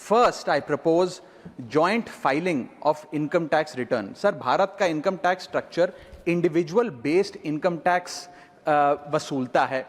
First I propose joint filing of income tax return. Sir, Bharat का income tax structure individual based income tax वसूलता है,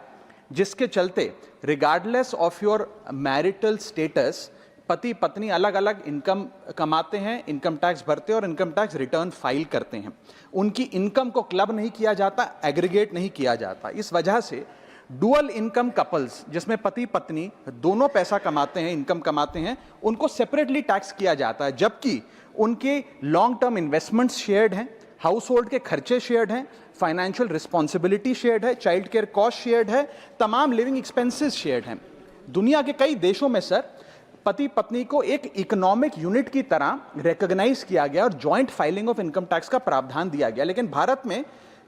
जिसके चलते regardless of your marital status पति पत्नी अलग अलग इनकम कमाते हैं, इनकम टैक्स भरते हैं और इनकम टैक्स रिटर्न फाइल करते हैं। उनकी इनकम को क्लब नहीं किया जाता, एग्रीगेट नहीं किया जाता। इस वजह से डुअल इनकम कपल्स, जिसमें पति पत्नी दोनों पैसा कमाते हैं, इनकम कमाते हैं, उनको सेपरेटली टैक्स किया जाता है, जबकि उनके लॉन्ग टर्म इन्वेस्टमेंट्स शेयर्ड हैं, हाउस होल्ड के खर्चे शेयर्ड हैं, फाइनेंशियल रिस्पॉन्सिबिलिटी शेयर्ड है, चाइल्ड केयर कॉस्ट शेयर्ड है, तमाम लिविंग एक्सपेंसेस शेयर्ड हैं। दुनिया के कई देशों में सर पति पत्नी को एक इकोनॉमिक यूनिट की तरह रिकॉग्नाइज किया गया और joint filing of income tax का प्रावधान दिया गया। लेकिन भारत में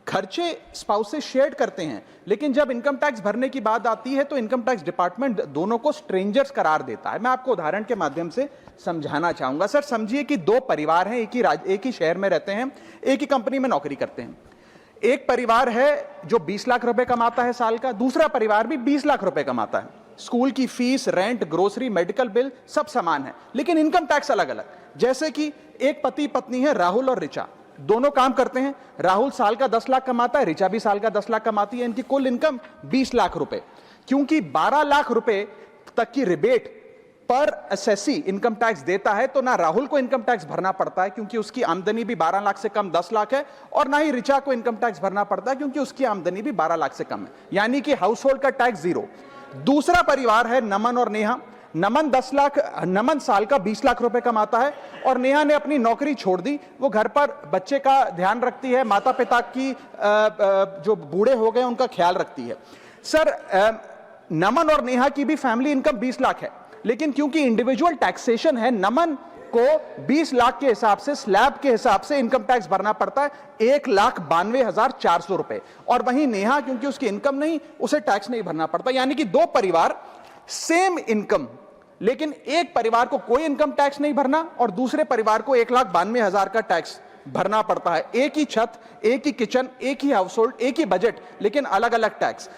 खर्चे स्पाउसेस शेयर करते हैं, लेकिन जब इनकम टैक्स भरने की बात आती है तो इनकम टैक्स डिपार्टमेंट दोनों को स्ट्रेंजर्स करार देता है। मैं आपको उदाहरण के माध्यम से समझाना चाहूंगा। सर, समझिए कि दो परिवार हैं, एक ही शहर में रहते हैं, एक ही कंपनी में नौकरी करते हैं। एक परिवार है जो 20 लाख रुपए कमाता है साल का, दूसरा परिवार भी 20 लाख रुपए कमाता है। स्कूल की fees, rent, grocery, medical bill सब समान है, लेकिन इनकम टैक्स अलग अलग। जैसे कि एक पति पत्नी है, राहुल और ऋचा, दोनों काम करते हैं। राहुल साल का 10 लाख कमाता है, ऋचा भी साल का 10 लाख कमाती है। इनकी कुल इनकम 20 लाख रुपए। क्योंकि 12 लाख रुपए तक की रिबेट पर एसएससी इनकम टैक्स देता है, तो ना राहुल को इनकम टैक्स भरना पड़ता है क्योंकि उसकी आमदनी भी 12 लाख से कम 10 लाख है, और ना ही ऋचा को इनकम टैक्स भरना पड़ता है क्योंकि उसकी आमदनी भी 12 लाख से कम है, यानी कि हाउस होल्ड का टैक्स जीरो। दूसरा परिवार है नमन और नेहा। नमन साल का 20 लाख रुपए कमाता है और नेहा ने अपनी नौकरी छोड़ दी। वो घर पर बच्चे का ध्यान रखती है, माता पिता की जो बूढ़े हो गए उनका ख्याल रखती है। सर, नमन और नेहा की भी फैमिली इनकम 20 लाख है, लेकिन क्योंकि इंडिविजुअल टैक्सेशन है, नमन को 20 लाख के हिसाब से, स्लैब के हिसाब से इनकम टैक्स भरना पड़ता है 1,92,400 रुपए, और वहीं नेहा क्योंकि उसकी इनकम नहीं, उसे टैक्स नहीं भरना पड़ता। यानी कि दो परिवार, सेम इनकम, लेकिन एक परिवार को कोई इनकम टैक्स नहीं भरना और दूसरे परिवार को 1,92,000 का टैक्स भरना पड़ता है। एक ही छत, एक ही किचन, एक ही हाउस होल्ड, एक ही बजट, लेकिन अलग अलग टैक्स।